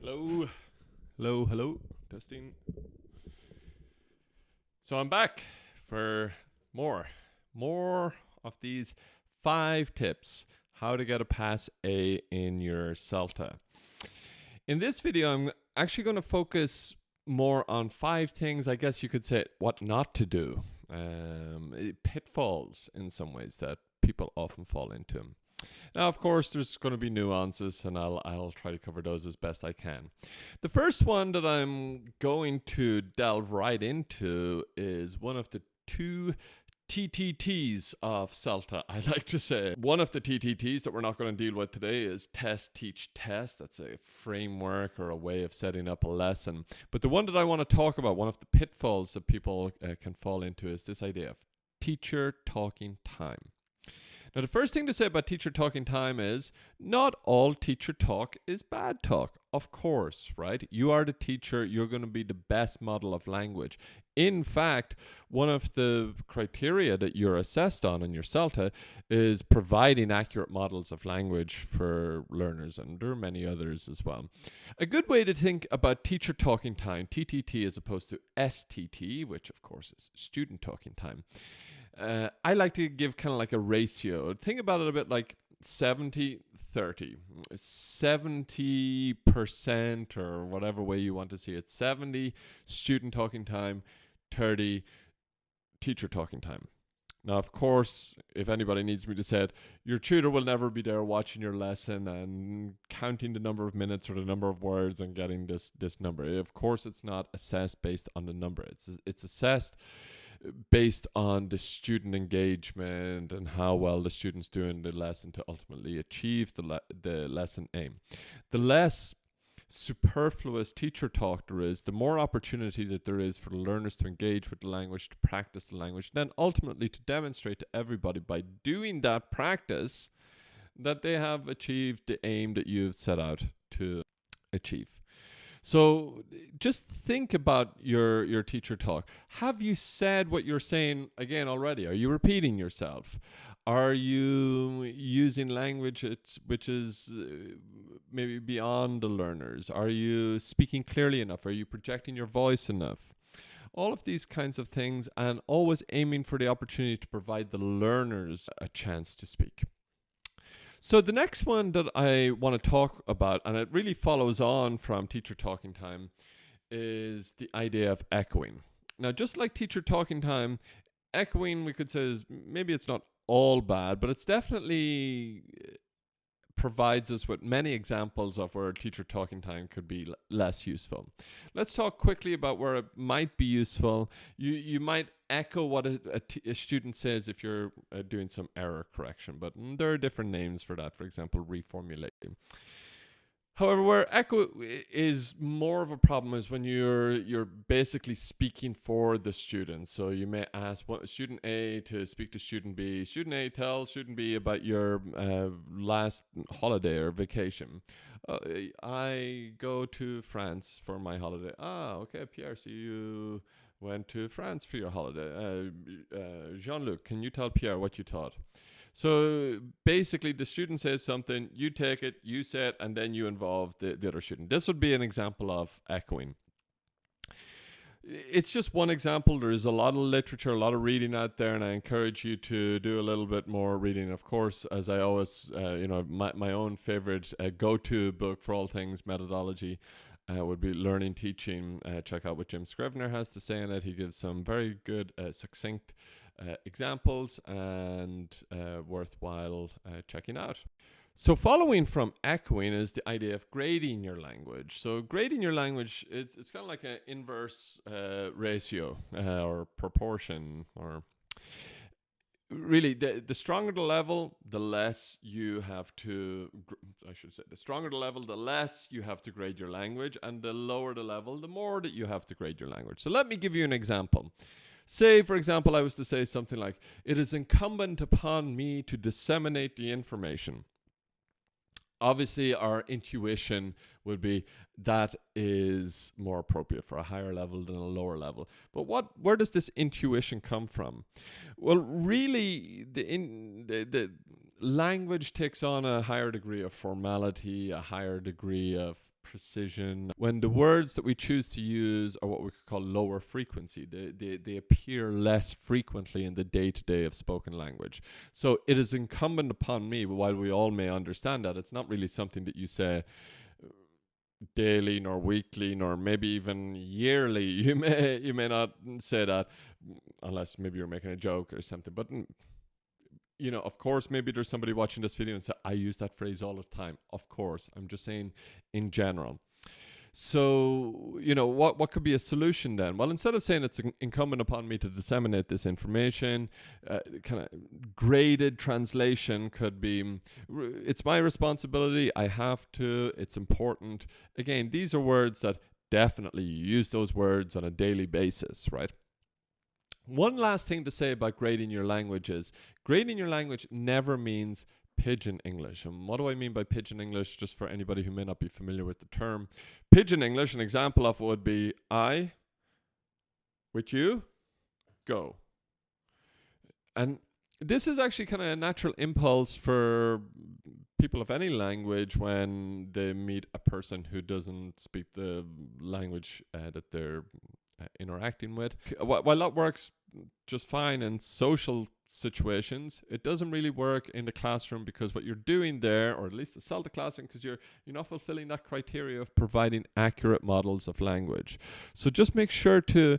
Hello, hello, testing. So I'm back for more of these 5 tips how to get a pass A in your CELTA. In this video, I'm actually going to focus more on 5 things, I guess you could say, what not to do. Pitfalls in some ways that people often fall into. Now, of course, there's going to be nuances, and I'll try to cover those as best I can. The first one that I'm going to delve right into is one of the 2 TTTs of CELTA, I like to say. One of the TTTs that we're not going to deal with today is test, teach, test. That's a framework or a way of setting up a lesson. But the one that I want to talk about, one of the pitfalls that people can fall into, is this idea of teacher talking time. Now, the first thing to say about teacher talking time is not all teacher talk is bad talk. Of course, right? You are the teacher. You're going to be the best model of language. In fact, one of the criteria that you're assessed on in your CELTA is providing accurate models of language for learners, and there are many others as well. A good way to think about teacher talking time, TTT, as opposed to STT, which of course is student talking time. I like to give kind of like a ratio. Think about it a bit like 70-30. 70% or whatever way you want to see it. 70 student talking time, 30 teacher talking time. Now, of course, if anybody needs me to say it, your tutor will never be there watching your lesson and counting the number of minutes or the number of words and getting this number. Of course, it's not assessed based on the number. It's assessed based on the student engagement and how well the students do in the lesson to ultimately achieve the lesson aim. The less superfluous teacher talk there is, the more opportunity that there is for the learners to engage with the language, to practice the language, then ultimately to demonstrate to everybody by doing that practice that they have achieved the aim that you've set out to achieve. So just think about your teacher talk. Have you said what you're saying again already? Are you repeating yourself? Are you using language which is maybe beyond the learners? Are you speaking clearly enough? Are you projecting your voice enough? All of these kinds of things, and always aiming for the opportunity to provide the learners a chance to speak. So the next one that I want to talk about, and it really follows on from teacher talking time, is the idea of echoing. Now, just like teacher talking time, echoing, we could say, is maybe it's not all bad, but it's definitely provides us with many examples of where teacher talking time could be less useful. Let's talk quickly about where it might be useful. You might echo what a student says if you're doing some error correction, but there are different names for that. For example, reformulating. However, where echo is more of a problem is when you're basically speaking for the student. So you may ask student A to speak to student B. Student A, tell student B about your last holiday or vacation. I go to France for my holiday. Ah, okay, Pierre, so you went to France for your holiday. Jean-Luc, can you tell Pierre what you taught? So basically the student says something, you take it, you say it, and then you involve the other student. This would be an example of echoing. It's just one example. There's a lot of literature, a lot of reading out there, and I encourage you to do a little bit more reading. Of course, as I always, my own favorite go-to book for all things methodology would be Learning Teaching. Check out what Jim Scrivener has to say in it. He gives some very good, succinct examples and worthwhile checking out. So following from echoing is the idea of grading your language. So grading your language, it's kind of like an inverse ratio or proportion, or really the stronger the level, the less you have to, the stronger the level, the less you have to grade your language, and the lower the level, the more that you have to grade your language. So let me give you an example. Say, for example, I was to say something like, it is incumbent upon me to disseminate the information. Obviously, our intuition would be that is more appropriate for a higher level than a lower level. But where does this intuition come from? Well, really, language takes on a higher degree of formality, a higher degree of precision when the words that we choose to use are what we could call lower frequency. They appear less frequently in the day-to-day of spoken language. So it is incumbent upon me, while we all may understand that, it's not really something that you say daily nor weekly nor maybe even yearly. You may not say that unless maybe you're making a joke or something, but you know, of course, maybe there's somebody watching this video and say, I use that phrase all the time. Of course, I'm just saying in general. So, you know, what could be a solution then? Well, instead of saying it's incumbent upon me to disseminate this information, kind of graded translation could be, it's my responsibility, I have to, it's important. Again, these are words that definitely you use those words on a daily basis, right? One last thing to say about grading your language is grading your language never means pidgin English. And what do I mean by pidgin English, just for anybody who may not be familiar with the term? Pidgin English, an example of it would be I, with you, go. And this is actually kind of a natural impulse for people of any language when they meet a person who doesn't speak the language that they're interacting with. While that works just fine in social situations, it doesn't really work in the classroom, because what you're doing there, or at least the CELTA classroom, because you're not fulfilling that criteria of providing accurate models of language. So just make sure to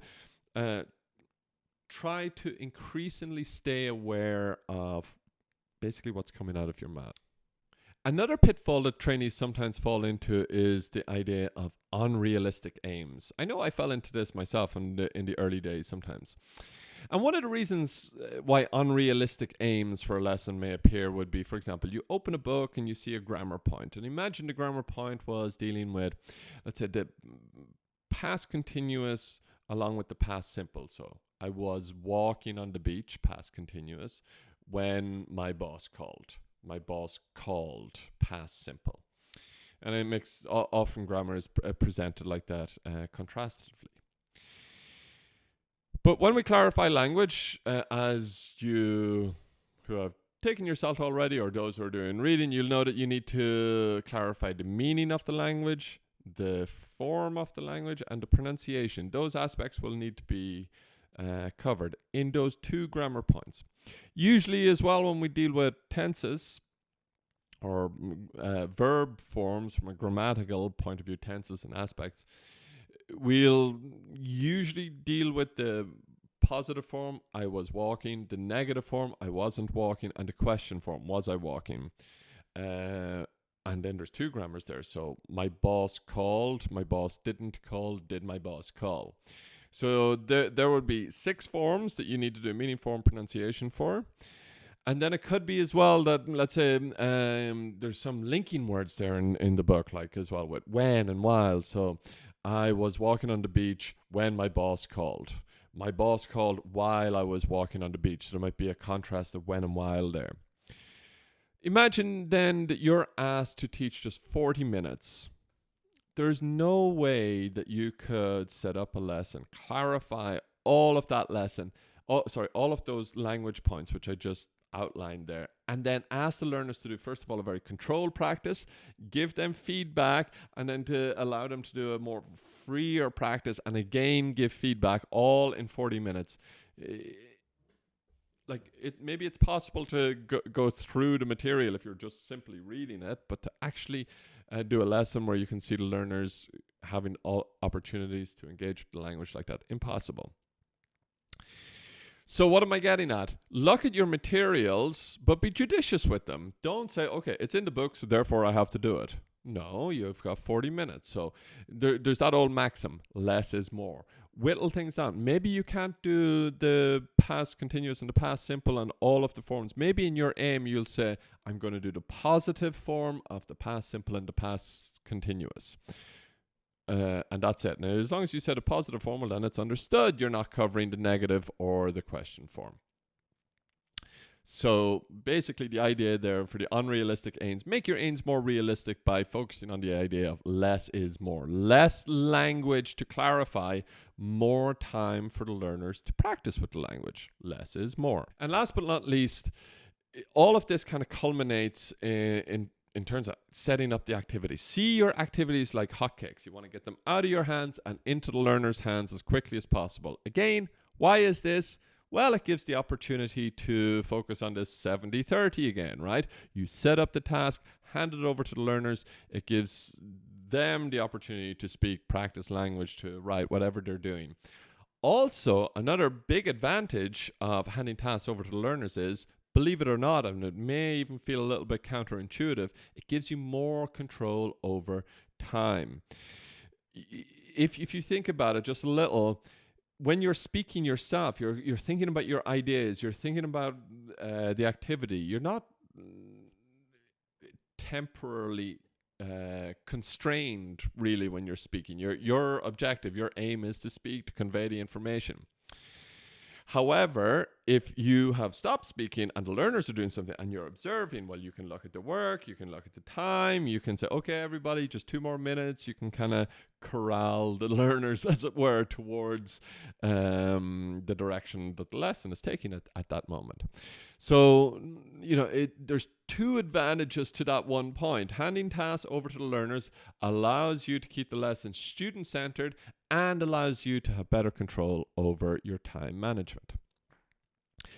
try to increasingly stay aware of basically what's coming out of your mouth. Another pitfall that trainees sometimes fall into is the idea of unrealistic aims. I know I fell into this myself in the early days sometimes. And one of the reasons why unrealistic aims for a lesson may appear would be, for example, you open a book and you see a grammar point. And imagine the grammar point was dealing with, let's say, the past continuous along with the past simple. So I was walking on the beach, past continuous, when my boss called. My boss called, past simple. And it makes, often grammar is presented like that, contrastively. But when we clarify language, as you who have taken your CELTA already, or those who are doing reading, you'll know that you need to clarify the meaning of the language, the form of the language, and the pronunciation. Those aspects will need to be covered in those two grammar points. Usually as well, when we deal with tenses or verb forms from a grammatical point of view, tenses and aspects, we'll usually deal with the positive form, I was walking, the negative form, I wasn't walking, and the question form, was I walking? And then there's two grammars there. So my boss called, my boss didn't call, did my boss call? So there would be 6 forms that you need to do meaning, form, pronunciation for. And then it could be as well that, let's say, there's some linking words there in the book, like as well with when and while. So I was walking on the beach when my boss called. My boss called while I was walking on the beach. So there might be a contrast of when and while there. Imagine then that you're asked to teach just 40 minutes. There's no way that you could set up a lesson, clarify all of that lesson, all of those language points which I just outlined there, and then ask the learners to do, first of all, a very controlled practice, give them feedback, and then to allow them to do a more freer practice, and again give feedback, all in 40 minutes. Maybe it's possible to go through the material if you're just simply reading it, but to actually do a lesson where you can see the learners having all opportunities to engage with the language like that, impossible. So what am I getting at? Look at your materials, but be judicious with them. Don't say, okay, it's in the book, so therefore I have to do it. No, you've got 40 minutes. So there's that old maxim, less is more. Whittle things down. Maybe you can't do the past continuous and the past simple and all of the forms. Maybe in your aim you'll say, I'm going to do the positive form of the past simple and the past continuous. And that's it. Now, as long as you said a positive form, well, then it's understood you're not covering the negative or the question form. So basically the idea there for the unrealistic aims, make your aims more realistic by focusing on the idea of less is more. Less language to clarify, more time for the learners to practice with the language. Less is more. And last but not least, all of this kind of culminates in terms of setting up the activities. See your activities like hotcakes. You want to get them out of your hands and into the learner's hands as quickly as possible. Again, why is this? Well, it gives the opportunity to focus on this 70-30 again, right? You set up the task, hand it over to the learners. It gives them the opportunity to speak, practice language, to write, whatever they're doing. Also, another big advantage of handing tasks over to the learners is, believe it or not, and it may even feel a little bit counterintuitive, it gives you more control over time. If you think about it just a little, when you're speaking yourself, you're thinking about your ideas, you're thinking about the activity. You're not temporarily constrained really when you're speaking. Your objective, your aim is to speak, to convey the information. However, if you have stopped speaking and the learners are doing something and you're observing, well, you can look at the work, you can look at the time, you can say, okay, everybody, just 2 more minutes. You can kind of corral the learners, as it were, towards the direction that the lesson is taking at that moment. So, there's 2 advantages to that one point. Handing tasks over to the learners allows you to keep the lesson student-centered and allows you to have better control over your time management.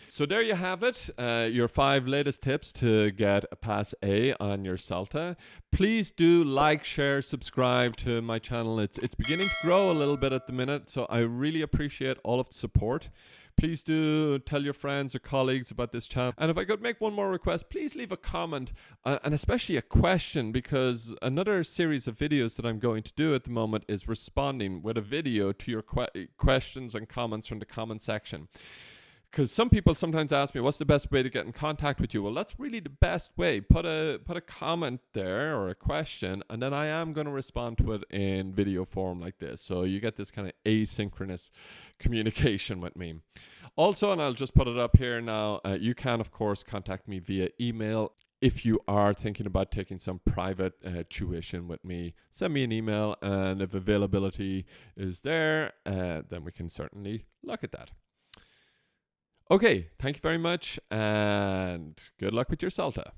So there you have it, your 5 latest tips to get a Pass A on your CELTA. Please do like, share, subscribe to my channel. It's beginning to grow a little bit at the minute, so I really appreciate all of the support. Please do tell your friends or colleagues about this channel. And if I could make one more request, please leave a comment and especially a question, because another series of videos that I'm going to do at the moment is responding with a video to your questions and comments from the comment section. Because some people sometimes ask me, what's the best way to get in contact with you? Well, that's really the best way. Put a comment there or a question, and then I am going to respond to it in video form like this. So you get this kind of asynchronous communication with me. Also, and I'll just put it up here now, you can, of course, contact me via email. If you are thinking about taking some private tuition with me, send me an email, and if availability is there, then we can certainly look at that. Okay, thank you very much, and good luck with your CELTA.